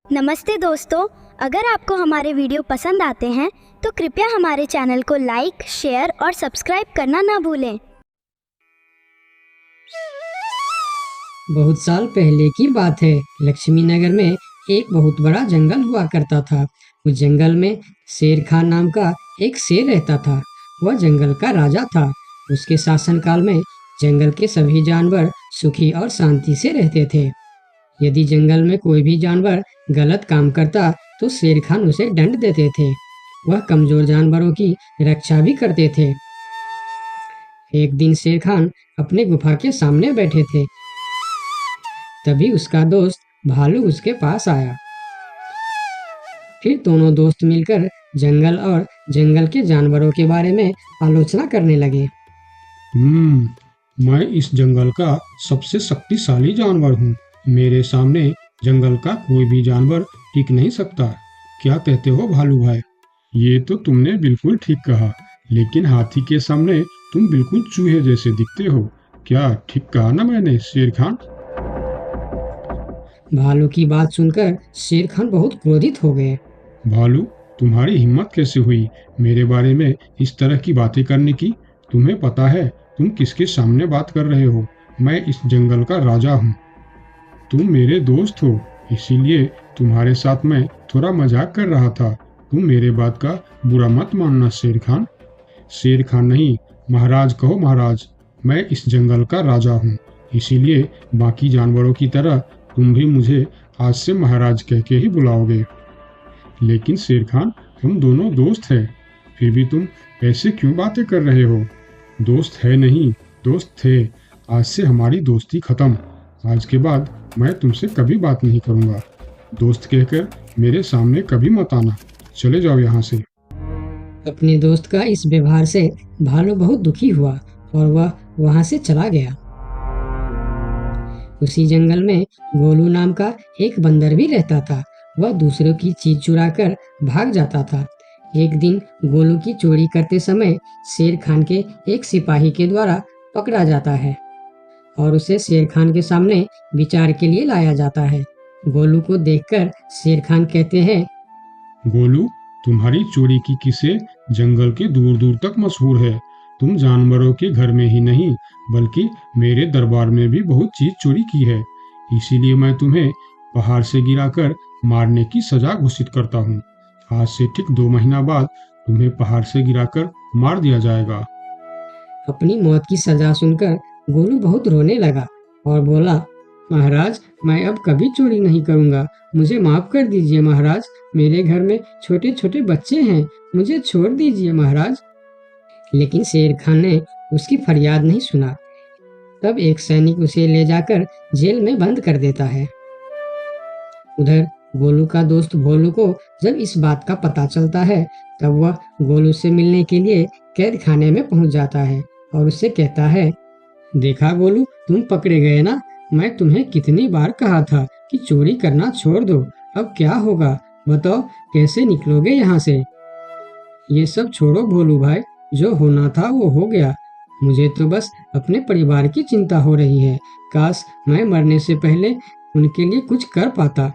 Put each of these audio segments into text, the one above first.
नमस्ते दोस्तों, अगर आपको हमारे वीडियो पसंद आते हैं तो कृपया हमारे चैनल को लाइक, शेयर और सब्सक्राइब करना ना भूलें। बहुत साल पहले की बात है। लक्ष्मी नगर में एक बहुत बड़ा जंगल हुआ करता था। उस जंगल में शेर खान नाम का एक शेर रहता था। वह जंगल का राजा था। उसके शासनकाल में जंगल के सभी जानवर सुखी और शांति से रहते थे। यदि जंगल में कोई भी जानवर गलत काम करता तो शेर खान उसे दंड देते थे। वह कमजोर जानवरों की रक्षा भी करते थे। एक दिन शेर खान अपने गुफा के सामने बैठे थे। तभी उसका दोस्त भालू उसके पास आया। फिर दोनों दोस्त मिलकर जंगल और जंगल के जानवरों के बारे में आलोचना करने लगे। मैं इस जंगल का सबसे शक्तिशाली जानवर हूँ। मेरे सामने जंगल का कोई भी जानवर टिक नहीं सकता। क्या कहते हो भालू भाई? ये तो तुमने बिल्कुल ठीक कहा, लेकिन हाथी के सामने तुम बिल्कुल चूहे जैसे दिखते हो। क्या ठीक कहा ना मैंने शेर खान? भालू की बात सुनकर शेर खान बहुत क्रोधित हो गए। भालू, तुम्हारी हिम्मत कैसे हुई मेरे बारे में इस तरह की बातें करने की? तुम्हें पता है तुम किसके सामने बात कर रहे हो? मैं इस जंगल का राजा हूँ। तुम मेरे दोस्त हो, इसीलिए तुम्हारे साथ मैं थोड़ा मजाक कर रहा था। तुम मेरे बात का बुरा मत मानना शेर खान। शेर खान नहीं, महाराज कहो महाराज। मैं इस जंगल का राजा हूँ, इसीलिए बाकी जानवरों की तरह तुम भी मुझे आज से महाराज कह के ही बुलाओगे। लेकिन शेर खान, हम दोनों दोस्त हैं, फिर भी तुम ऐसे क्यों बातें कर रहे हो? दोस्त है नहीं, दोस्त थे। आज से हमारी दोस्ती खत्म। आज के बाद मैं तुमसे कभी बात नहीं करूंगा। दोस्त कहकर मेरे सामने कभी मत आना। चले जाओ यहाँ से। अपने दोस्त का इस व्यवहार से भालू बहुत दुखी हुआ और वह वहां से चला गया। उसी जंगल में गोलू नाम का एक बंदर भी रहता था। वह दूसरों की चीज चुराकर भाग जाता था। एक दिन गोलू की चोरी करते समय शेर खान के एक सिपाही के द्वारा पकड़ा जाता है और उसे शेर खान के सामने विचार के लिए लाया जाता है। गोलू को देखकर शेर खान कहते हैं, गोलू, तुम्हारी चोरी की किस्से जंगल के दूर दूर तक मशहूर है। तुम जानवरों के घर में ही नहीं, बल्कि मेरे दरबार में भी बहुत चीज चोरी की है। इसीलिए मैं तुम्हें पहाड़ से गिराकर मारने की सजा घोषित करता हूँ। आज से ठीक 2 महीना बाद तुम्हें पहाड़ से गिराकर मार दिया जाएगा। अपनी मौत की सजा सुनकर गोलू बहुत रोने लगा और बोला, महाराज, मैं अब कभी चोरी नहीं करूंगा। मुझे माफ कर दीजिए महाराज। मेरे घर में छोटे छोटे बच्चे हैं, मुझे छोड़ दीजिए महाराज। लेकिन शेर खान ने उसकी फरियाद नहीं सुना। तब एक सैनिक उसे ले जाकर जेल में बंद कर देता है। उधर गोलू का दोस्त भोलू को जब इस बात का पता चलता है, तब वह गोलू से मिलने के लिए कैद खाने में पहुंच जाता है और उससे कहता है, देखा गोलू, तुम पकड़े गए ना। मैं तुम्हें कितनी बार कहा था कि चोरी करना छोड़ दो। अब क्या होगा बताओ, कैसे निकलोगे यहाँ से? ये सब छोड़ो भोलू भाई, जो होना था वो हो गया। मुझे तो बस अपने परिवार की चिंता हो रही है। काश मैं मरने से पहले उनके लिए कुछ कर पाता।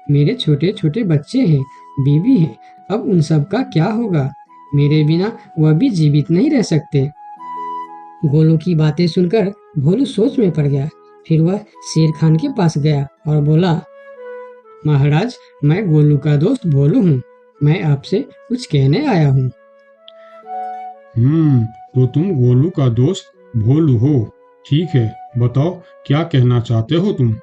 मेरे छोटे छोटे बच्चे हैं, बीवी है, अब उन सब का क्या होगा? मेरे बिना वह भी जीवित नहीं रह सकते। गोलू की बातें सुनकर भोलू सोच में पड़ गया। फिर वह शेर खान के पास गया और बोला, महाराज, मैं गोलू का दोस्त भोलू हूँ। मैं आपसे कुछ कहने आया हूँ। तो तुम गोलू का दोस्त भोलू हो? ठीक है, बताओ क्या कहना चाहते हो तुम?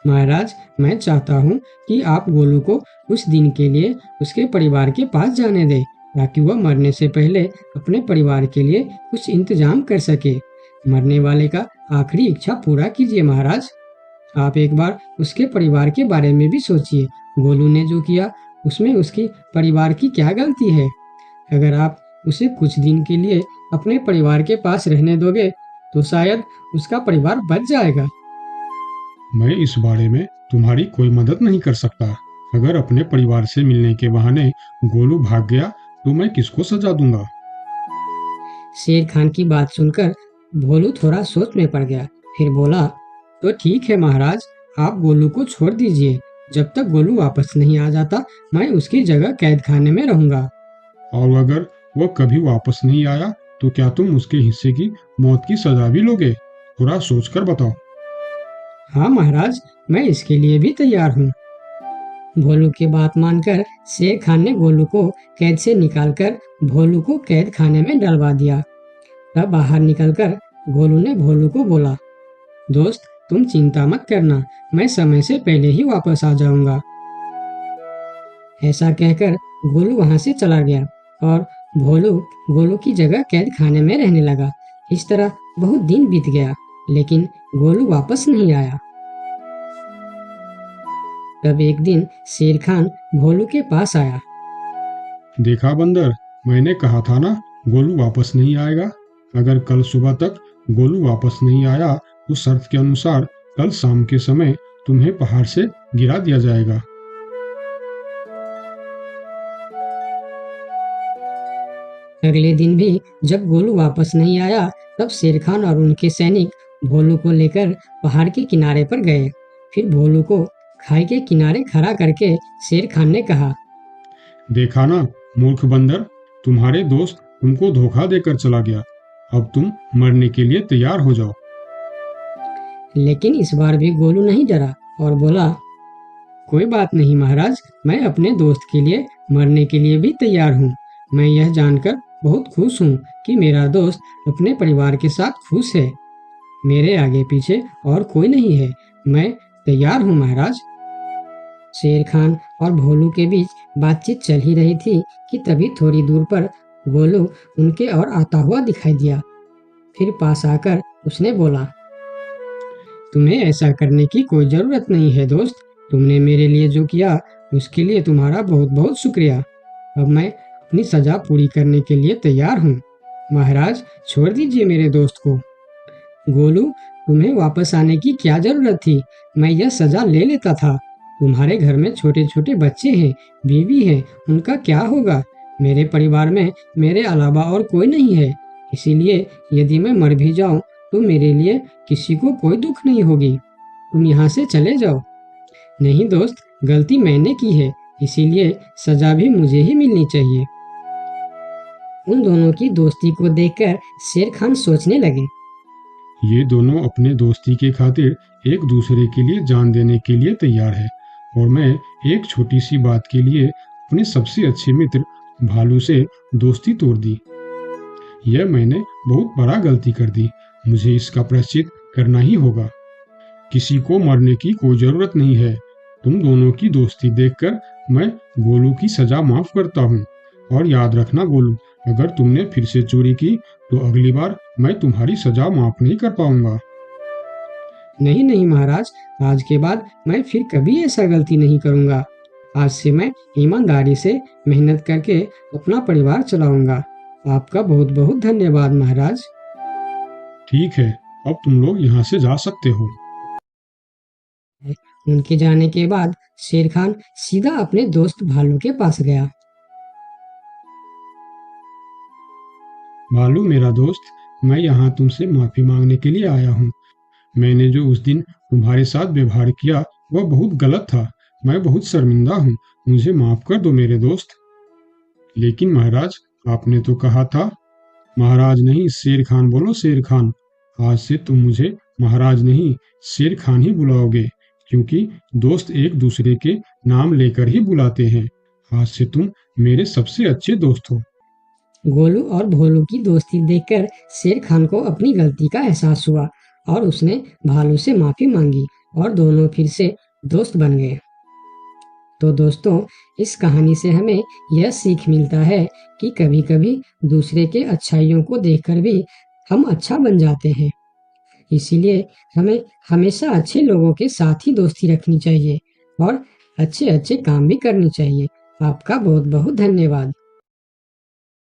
महाराज, मैं चाहता हूँ कि आप गोलू को कुछ दिन के लिए उसके परिवार के पास जाने दें, ताकि वह मरने से पहले अपने परिवार के लिए कुछ इंतजाम कर सके। मरने वाले का आखिरी इच्छा पूरा कीजिए महाराज। आप एक बार उसके परिवार के बारे में भी सोचिए। गोलू ने जो किया उसमें उसकी परिवार की क्या गलती है? अगर आप उसे कुछ दिन के लिए अपने परिवार के पास रहने दोगे तो शायद उसका परिवार बच जाएगा। मैं इस बारे में तुम्हारी कोई मदद नहीं कर सकता। अगर अपने परिवार से मिलने के बहाने गोलू भाग गया तो मैं किसको सजा दूंगा? शेर खान की बात सुनकर भोलू थोड़ा सोच में पड़ गया। फिर बोला, तो ठीक है महाराज, आप गोलू को छोड़ दीजिए। जब तक गोलू वापस नहीं आ जाता मैं उसकी जगह कैद खाने में रहूंगा। और अगर वह कभी वापस नहीं आया तो क्या तुम उसके हिस्से की मौत की सजा भी लोगे? थोड़ा सोचकर बताओ। हाँ महाराज, मैं इसके लिए भी तैयार हूँ। भोलू की बात मानकर शेर खान ने गोलू को कैद से निकालकर भोलू को कैद खाने में डलवा दिया। तब बाहर निकलकर गोलू ने भोलू को बोला, दोस्त तुम चिंता मत करना, मैं समय से पहले ही वापस आ जाऊंगा। ऐसा कहकर गोलू वहां से चला गया और भोलू गोलू की जगह कैद खाने में रहने लगा। इस तरह बहुत दिन बीत गया, लेकिन गोलू वापस नहीं आया। तब एक दिन शेर खान भोलू के पास आया। देखा बंदर, मैंने कहा था ना गोलू वापस नहीं आएगा। अगर कल सुबह तक गोलू वापस नहीं आया तो शर्त के अनुसार कल शाम के समय तुम्हें पहाड़ से गिरा दिया जाएगा। अगले दिन भी जब गोलू वापस नहीं आया तब शेर खान और उनके सैनिक भोलू को लेकर पहाड़ के किनारे पर गए। फिर भोलू को खाई के किनारे खड़ा करके शेर खान ने कहा, देखा ना मूर्ख बंदर, तुम्हारे दोस्त तुमको धोखा देकर चला गया। अब तुम मरने के लिए तैयार हो जाओ। लेकिन इस बार भी गोलू नहीं डरा और बोला, कोई बात नहीं महाराज, मैं अपने दोस्त के लिए मरने के लिए भी तैयार हूँ। मैं यह जानकर बहुत खुश हूँ कि मेरा दोस्त अपने परिवार के साथ खुश है। मेरे आगे पीछे और कोई नहीं है, मैं तैयार हूँ महाराज। शेर खान और भोलू के बीच बातचीत चल ही रही थी कि तभी थोड़ी दूर पर गोलू उनके और आता हुआ दिखाई दिया। फिर पास आकर उसने बोला, तुम्हें ऐसा करने की कोई जरूरत नहीं है दोस्त। तुमने मेरे लिए जो किया उसके लिए तुम्हारा बहुत बहुत शुक्रिया। अब मैं अपनी सजा पूरी करने के लिए तैयार हूँ। महाराज छोड़ दीजिए मेरे दोस्त को। गोलू, तुम्हें वापस आने की क्या जरूरत थी? मैं यह सजा ले लेता था। तुम्हारे घर में छोटे छोटे बच्चे हैं, बीवी है, उनका क्या होगा? मेरे परिवार में मेरे अलावा और कोई नहीं है, इसीलिए यदि मैं मर भी जाऊं तो मेरे लिए किसी को कोई दुख नहीं होगी। तुम यहाँ से चले जाओ। नहीं दोस्त, गलती मैंने की है, इसीलिए सजा भी मुझे ही मिलनी चाहिए। उन दोनों की दोस्ती को देखकर शेर खान सोचने लगे, ये दोनों अपने दोस्ती के खातिर एक दूसरे के लिए जान देने के लिए तैयार है, और मैं एक छोटी सी बात के लिए अपने सबसे अच्छे मित्र भालू से दोस्ती तोड़ दी। यह मैंने बहुत बड़ा गलती कर दी। मुझे इसका प्रायश्चित करना ही होगा। किसी को मरने की कोई जरूरत नहीं है। तुम दोनों की दोस्ती देखकर मैं गोलू की सजा माफ करता हूँ। और याद रखना गोलू, अगर तुमने फिर से चोरी की तो अगली बार मैं तुम्हारी सजा माफ नहीं कर पाऊंगा। नहीं नहीं महाराज, आज के बाद मैं फिर कभी ऐसा गलती नहीं करूंगा। आज से मैं ईमानदारी से मेहनत करके अपना परिवार चलाऊंगा। आपका बहुत बहुत धन्यवाद महाराज। ठीक है, अब तुम लोग यहाँ से जा सकते हो। उनके जाने के बाद शेर खान सीधा अपने दोस्त भालू के पास गया। भालू मेरा दोस्त, मैं यहाँ तुमसे माफी मांगने के लिए आया हूँ। मैंने जो उस दिन तुम्हारे साथ व्यवहार किया वह बहुत गलत था। मैं बहुत शर्मिंदा हूँ, मुझे माफ कर दो मेरे दोस्त। लेकिन महाराज, आपने तो कहा था। महाराज नहीं, शेर खान बोलो, शेर खान। आज से तुम मुझे महाराज नहीं, शेर खान ही बुलाओगे, क्योंकि दोस्त एक दूसरे के नाम लेकर ही बुलाते हैं। आज से तुम मेरे सबसे अच्छे दोस्त हो। गोलू और भोलू की दोस्ती देखकर शेर खान को अपनी गलती का एहसास हुआ और उसने भालू से माफी मांगी और दोनों फिर से दोस्त बन गए। तो दोस्तों, इस कहानी से हमें यह सीख मिलता है कि कभी कभी दूसरे के अच्छाइयों को देखकर भी हम अच्छा बन जाते हैं। इसीलिए हमें हमेशा अच्छे लोगों के साथ ही दोस्ती रखनी चाहिए और अच्छे अच्छे काम भी करनी चाहिए। आपका बहुत बहुत धन्यवाद।